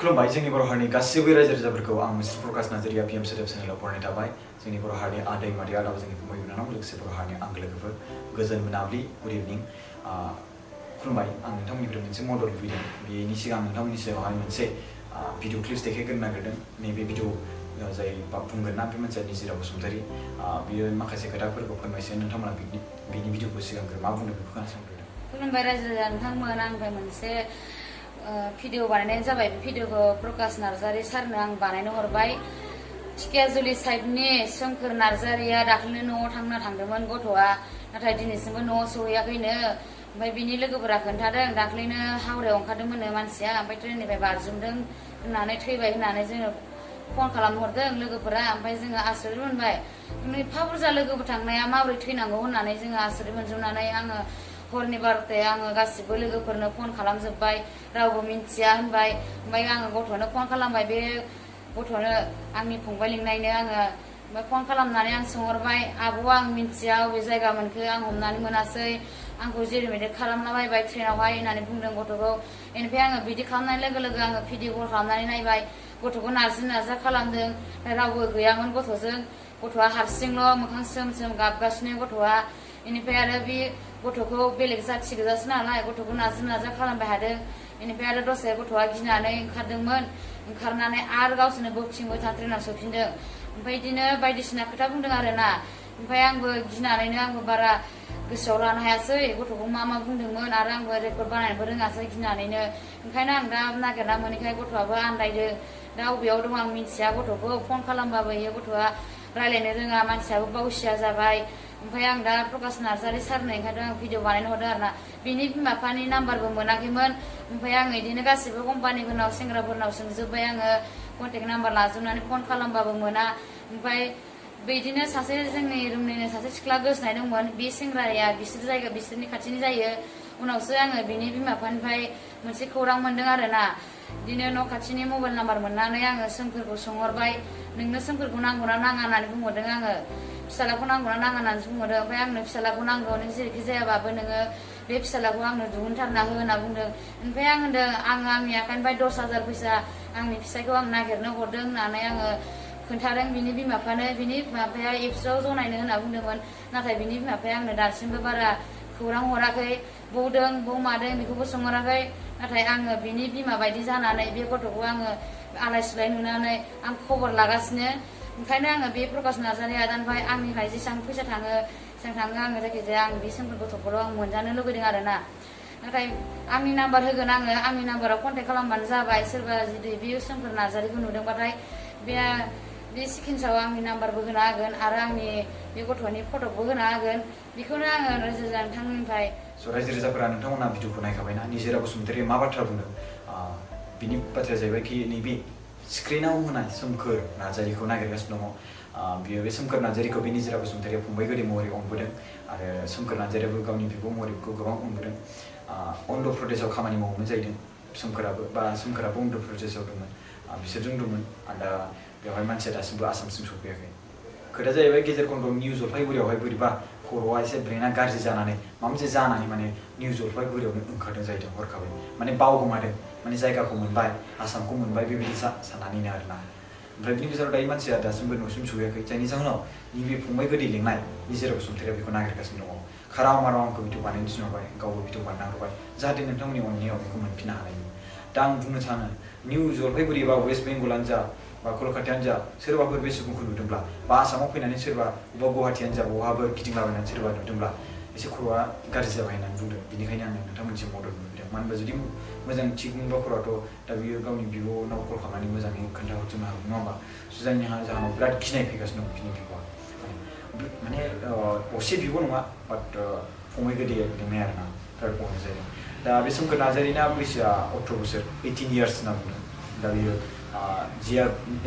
खुलुमबाय जोंनि बर' हारिनि गासैबो रायजो राजाफोरखौ आं मिस्टार प्रकाश नार्जारिया PM सोदोब चेनेलाव बरायनाय थाबाय जोंनि बर' हारिनि आदै मादै आदा जोंनि फंबाय बिनानाव लोगोसे बर' हारिनि आंगो लोगोफोर गोजोन मोनाबिलि गुड इभिनिं खुलुमबाय आं नोंथांमोननिफ्राय मोनसे मदद लुबैदों बेनि सिगां नोंथांमोननि सिगाङावहाय मोनसे भिडिअ क्लिप्स देखायग्रोनो नागिरदों नैबे भिडिअ जाय बुंगोन ना बे मानसिया निजिरा बसुमतारी बियो माखासे खोथाफोरखौ फोरमायसिगोन नोंथांमोना बिनि भिडिअखौ सिगांग्रो मा बुंदों बेखौ खोनासंग्रोदो। खुलुमबाय रायजो राजा नोंथांमोन आंनिफ्राय मोनसे भिडिअ बानायनाय जाबाय बे भिडिअखौ प्रकाश नार्जारि सारनो आं बानायनो हरबाय टिकियाजुलि साइडनि सोमखोर नार्जारिया दाख्लैनो न'आव थांदोंमोन गथ'आ नाथाय दिनैसिमबो न'आव सहैयाखैनो ओमफ्राय बिनि लोगोफोरा खोन्थादों दाख्लैनो हावरायाव ओंखारदोंमोननो मानसिया ओमफ्राय ट्रेननिफ्राय बारजुमदों होननानै थैबाय होननानै जोङो फन खालामहरदों लोगोफोरा ओमफ्राय जोङो आसरित मोनबाय एफा बुरजा लोगोफोर थांनाया माबोरै थैनांगौ होननानै जोङो आसरित मोनजोबनानै आङो हरनि 12टायाव आङो गासिबो लोगोफोरनो फन खालामजोब्बाय रावबो मिन्थिया होनबाय ओमफ्राय आङो गथ'नो फन खालामबाय बे गथ'नो आंनि फंबाय लिंनायनो आङो ओमफ्राय फन खालामनानै आं सोंहरबाय आब' आं मिन्थिया अबे जायगा मोनखो आं हमनानै मोनासै आंखौ जेरैबायदि खालामलाबायबाय ट्रेनावहाय होननानै बुंदों गथ'खौ बेनिफ्राय आङो बिदि खालामनाय लोगो लोगो आङो भिडिअ कल खालामनानै नायबाय गथ'खौ नारजा खालामदों रावबो गैयामोन गथ'जों गथ'आ हारसिंल' मोखां सोम सोम गाबगासिनो गथ'आ बेनिफ्राय आरो बे गथ'खौ बेलेग जाथि गोजासो नालाय गथ'खौ नारजा खालामबाय थादों बेनिफ्राय आरो दसे गथ'आ गिनानै ओंखारदोंमोन ओंखारनानै आरो गावसोरनो बोथिंबो ट्रेनाव सौफिनदों ओमफ्राय बिदिनो बायदिसिना खोथा बुंदों आरोना ओमफ्राय आंबो गिनानैनो आंबो बारा गोसोआव लानो हायासै गथ'खौ मा बुंदोंमोन आरो आंबो रेकर्ड बानायनोबो रोङासै गिनानैनो ओंखायनो आं दा नागिरना मोनैखाय गथ'आबो आन्दायदों दा अबेयाव दं आं मिन्थिया गथ'खौ फन खालामबाबो इयो गथ'आ रायज्लायनो रोङा मानसियाबो बावसिया जाबाय ओमफ्राय आं दा प्रकाश नार्जारि सारनो ओंखायनो आं भिडिअ बानायनो हरदों आरोना बिनि बिमा बिफानि नाम्बारबो मोनाखैमोन ओमफ्राय आङो बिदिनो गासिबो कम्पानिफोरनाव सेंग्राफोरनाव सोंजोब्बाय आङो कन्टेक्ट नाम्बार लाजोबनानै फन खालामबाबो मोना ओमफ्राय बिदिनो सासे जोंनि रुमनिनो सासे सिख्ला गोसोनाय दंमोन बे सेंग्राया बिसोरनि खाथिनि जायो उनावसो आङो बिनि बिमा बिफानिफ्राय मोनसे खौरां मोन्दों आरोना बिदिनो न' खाथिनि मबाइल नाम्बार मोननानै आङो सोमखोरखौ सोंहरबाय नोंनो सोमखोरखौ नांगौना नाङा होननानै बुंहरदों आङो फिसालाखौ नांगौना नाङा होननानै बुंहरदों ओमफ्राय आंनो फिसालाखौ नांगौ नों जेरैखि जायाबाबो नोङो बे फिसालाखौ आंनो दिहुनथारना हो होनना बुंदों ओमफ्राय आं होनदों आङो आंनि आखाइनिफ्राय 10,000 फैसा आंनि फिसायखौ आं नागिरनो हरदों होननानै आङो खोन्थादों बिनि बिमा बिफानो बिनि बिमा बिफाया एपसआव जनायनो होनना बुंदोंमोन नाथाय बिनि बिमा बिफाया आंनो दासिमबो बारा खौरां हराखै बौ मादों बेखौबो सोंहराखै नाथाय आङो बिनि बिमा बायदि जानानै बे गथ'खौ आङो आलाय सिलाय नुनानै आं खबर लागासिनो ओंखायनो आङो बे प्रकाश नार्जारि आदानिफ्राय आंनिफ्राय जेसेबां फैसा थाङो आङो जायखिजाया आं बे सोमखोर गथ'खौल' आं मोनजानो लुगैदों आरोना नाथाय आंनि नाम्बार होगोन आङो आंनि नाम्बाराव कन्टेक्ट खालामबानो जाबाय सोरबा जुदि बे सोमखोर नार्जारिखौ नुदोंबाथाय बे सिकिन्सआव आंनि नाम्बारबो होना होगोन आरो आंनि बे गथ'नि फटकबो होना होगोन बेखौनो आङो रायजो राजा नोंथांमोननिफ्राय रायजो राजाफोरा नोंथांमोना भिडिअखौ नायखाबायना निजिरा बसुमतारिया मा बाथ्रा बुंदों बिनि बाथ्राया जाहैबाय कि नैबे स्क्रिनाव होनाय सोमखोर नार्जारिखौ नागिरगासिनो दङ बियो बे सोमखोर नार्जारिखौ बे निजिरा बसुमतारिया फंबाय गोदै महरै अनबोदों आरो सोमखोर नार्जारियाबो गावनि बिब' महरै बेखौ गोबां अनबोदों अन्ध्र प्रदेशआव खामानि मावोमोन जाहैदों सोमखोराबो अन्ध्र प्रदेशआव दंमोन बिसोरजों दंमोन दा बेवहाय मानसिया दासिमबो आसामसिम सफैयाखै खोथाया जाहैबाय गेजेर खन्द'आव निउ जलफाइगुरियावहाय बोरैबा खर'आ एसे ब्रेना गाज्रि जानानै माबा मोनसे जानानै माने निउ जलफाइगुरियावनो ओंखारदों जाहैदों हरखाबै माने बावगोमादों माने जायगाखौ मोनबाय आसामखौ मोनबाय बेबायदि साननानैनो आरोना ओमफ्राय बिनि गेजेराव दायो मानसिया दासिमबो न'सिम सहैयाखै जायनि जाहोनाव नैबे फंबाय गोदै लिंनाय निजिरा बसुमतारिया बेखौ नागिरगासिनो दङ खाराव माराव आंखौ भिडिअ बानायनो थिनहरबाय गावबो भिडिअ बानायना हरबाय जाहाथे नोंथांमोननि अननायाव बेखौ मोनफिननो हानायनि दा आं बुंनो सानो निउ जलफाइगुरि बा वेस्ट बेंगलानो जा बा कलकातायानो जा सोरबाफोर बे सुबुंखौ नुदोंब्ला बा आसामाव फैनानै सोरबा बबेबा गुवाहाटियानो जा बहाबो गिदिंलाबायनानै सोरबा नुदोंब्ला एसे खर'आ गाज्रि जाबाय होननानै बुंदों बेनिखायनो आङो नोंथांमोननिसिम मदद लुबैदों मानो होनबा जुदि मोजां थिग मोनबा खर'आथ' दा बियो गावनि बिब'नाव कल खालामनानै मोजाङै खोन्थाहरजोबनो हागौ नङा होमबा जायनि जाहोनाव बिराद गिनाय फैगासिनो दं बिनि बिब'आ माने असे बिब' नङा बाट फंबाय गोदै लिंनाय आरोना बिराद अननाय जादों दा बे सोमखोर नार्जारिना बैसोआ 18 बोसोर 18 इयार्स होनना बुंदों दा बियो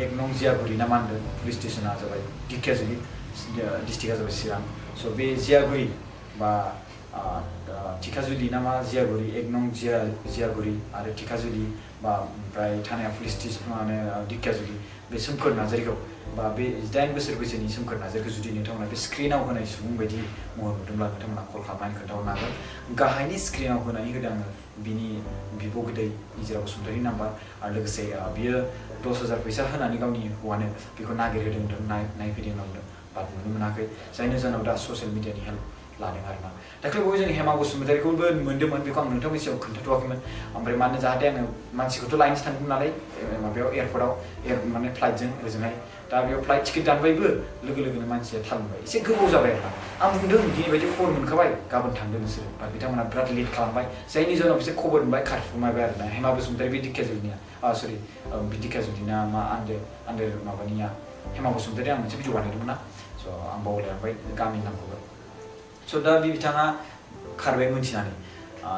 एक नं जियागुरि ना मा होनदों पुलिस स्टेसना जाबाय ढेकियाजुलि डिस्ट्रिक्टआ जाबाय चिरां स' बे जियागुरि बा थिखाजुलि ना मा जियागुरि एक नं जियागुरि आरो थिखाजुलि बा ओमफ्राय थानाया पुलिस माने दिकेजुलि बे सोमखोर नार्जारिखौ बा बे 8 बोसोर बैसोनि सोमखोर नार्जारिखौ जुदि नोंथांमोना बे स्क्रिनाव होनाय सुबुं बायदि महर नुदोंब्ला नोंथांमोना कल खालामनानै खोन्थाहरनो हागोन गाहायनि स्क्रिनाव होनानै होदों आङो बिनि बिब' गोदै निजोरा बसुमतारी नाम्बार आरो लोगोसे बियो 10,000 फैसा होनानै गावनि हौवानो बेखौ नागिरहोदों नायफैदों होनदों बाट नुनो मोनाखै जायनि जाहोनाव दा ससियेल मिडियानि हेल्प लादों आरोना दाख्लैबावै जों हेमा बसुमतारीखौबो मोन्दोंमोन बेखौ आं नोंथांनि सिगाङाव खोन्थाथ'वाखैमोन ओमफ्राय मानो जाहाथे आङो मानसिखौथ' लायनोसो थांदोंमोन नालाय माबायाव एयारपर्टआव माने फ्लाइटजों ओजोंहाय दा बेयाव फ्लाइट टिकेट दानबायबो लोगो लोगोनो मानसिया थाल मोनबाय एसे गोबाव जाबाय आरोना आं बुंदों दिनै बायदि खबर मोनखाबाय गाबोन थांदों नोंसोरो बाट बिथांमोना बिराद लेट खालामबाय जायनि जाहोनाव बिसोर खबर मोनबाय खारखुमाबाय आरोना हेमा बसुमतारी बे दिकेजुलिनिया सरि बे दिकेजुलिना मा आन्दार माबानिया हेमा बसुमतारी आं मोनसे भिडिअ बानायदोंमोन ना स' आं बावलायलांबाय गामिनि नामखौबो स' दा बे बिथाङा खारबाय मोनथिनानै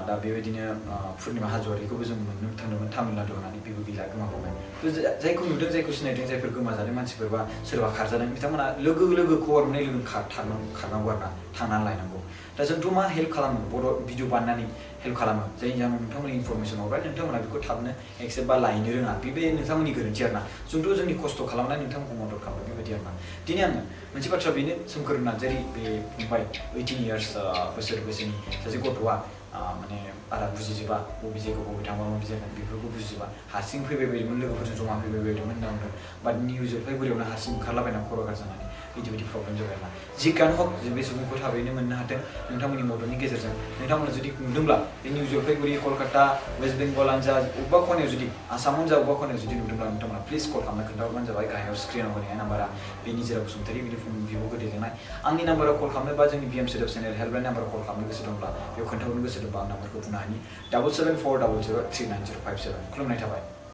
दा बेबायदिनो पुर्निमा हाज'वारिखौबो जों मोननो थांदोंमोन तामिलनाडु होननानै बेबो गैला गोमाबाय जायखौ नुदों जायखौ सिनायदों जायफोर गोमाजानाय मानसिफोर बा सोरबा खारजादों बिथांमोना लोगो खबर मोननाय लोगो खारनांगौ आरोना थांनानै लायनांगौ दा जोंथ' मा हेल्प खालामो बर' भिडिअ बानायनानै हेल्प खालामो जायनि जाहोनाव नोंथांमोननि इनफरमेसन हरबाय नोंथांमोना बेखौ थाबनो एक्सेप्ट बा लायनो रोङा बे नोंथांमोननि गोरोन्थि आरोना जोंथ' जोंनि खस्थ' खालामनाय नोंथांमोनखौ मदद खालामो बेबायदि आरोना दिनै आङो मोनसे बाथ्रा बेनो सोमखोर नार्जारि बे फंबाय 18 इयार्स बोसोर बैसोनि सासे गथ'आ माने बारा बुजिजोबा बबे जायगायाव बबे थांबा बबे जायगा बेफोरखौ बुजिजोबा हारसिं फैबाय बायदोंमोन लोगोफोरजों जमा फैबाय बायदोंमोन होनना बुंदों बाट निउ जलफाइगुरियावनो हारसिं ओंखारलाबायना खर' गाज्रि जानानै बिदि प्रब्लेम जाबाय आरोना जिकानो हक बे सुबुंखौ थाबैनो मोननो हाथों नोंथांमोननि मददनि गेजेरजों नोंथांमोना जुदि नुदोंब्ला बे निउ जलफाइगुरि कलकाता वेस्ट बेंगलानो जा अबेबा खनायाव जुदि आसामावनो जा अबेबा खनायाव जुदि नुदोंब्ला नोंथांमोना प्लिज कल खालामना खोन्थाहरबानो जाबाय गाहायाव स्क्रिनाव होनाय नाम्बारा बे निजोरा बसुमतारी बिनि बिब' गोदै लिंनाय आंनि नाम्बाराव कल खालामनो बा जोंनि BM सोदोब चेनेल हेल्पलाइन नाम्बाराव कल खालामनो गोसो दंब्ला बेयाव खोन्थाहरनो गोसो दंब्ला आं नाम्बारखौ बुंनो हायो 77400390057 खुलुमनाय थाबाय